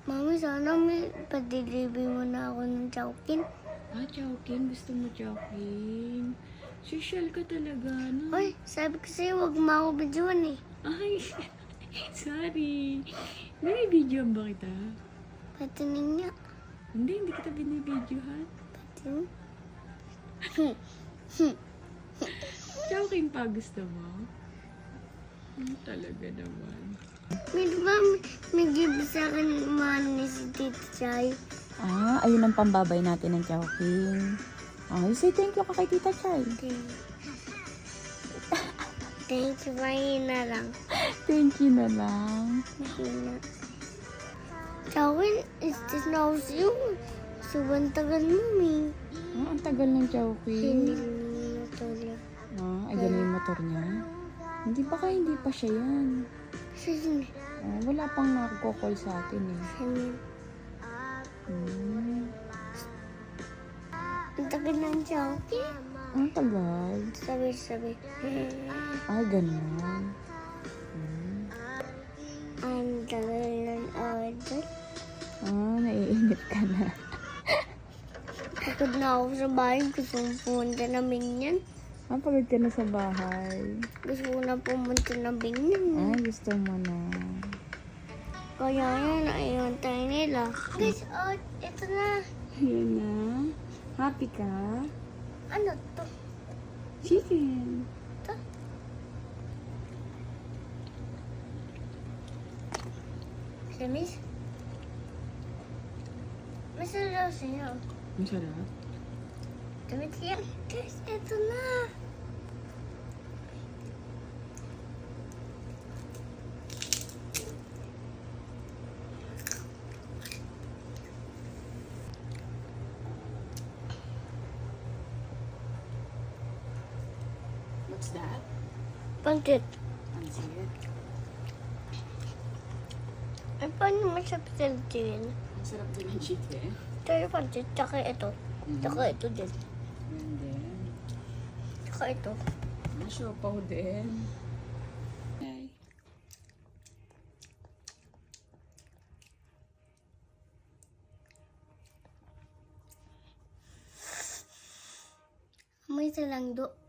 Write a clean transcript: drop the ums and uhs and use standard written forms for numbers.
Mami, sana may padilibre mo na ako ng Chowkin. Ah, Chowkin. Gusto mo Chowkin? Social ka talaga, no? Uy, sabi ko sa'yo, huwag mo ako videoan eh. Ay, sorry. Binibidyoan ba kita? Patinin niya. Hindi kita binibidyohan. Patinin. Chowkin pa gusto mo? Talaga naman. May diba may give sa akin ni si Tita Chay? Ah, ayun ang pambabay natin ng Chowking. Oh, say thank you ka kay Tita Chay. Thank you, mahina lang. Thank you na lang. Mahina. Chowkin, is this now you? Sobrang tagal mo, eh. Ah, ang tagal ng Chowking. Hindi mo tuloy. Ah, ay ganun yung motor niya. Hindi pa siya yan. Saan? Oh, wala pang nagko-call sa atin eh. Saan? Ang tagal ng Chowkin. Ang tagal. Sabi. Ay, ganun. Ang tagal ng order. Ah, naiinip ka na. Pagod na ako sa bahay. Gusto kong pumunta ng Binyan. Ah, pagod ka na sa bahay. Gusto ko na pumunta ng Binyan. Ay, gusto mo na. Kaya yan, naiuntay nila. Guys, ito na. Ayan na. Happy ka? Ano to? Chicken. Ito? Samis? Masarap sa'yo. Ang sarap. Damit siya. Guys, ito na. What's that? Pancit. Pansit. Ay, paano masarap sa chicken? Ang sarap din ng chicken. Ito yung pancit, tsaka ito. Tsaka ito din. And then, Tsaka ito. nasiopaw din. Okay. May salangdo.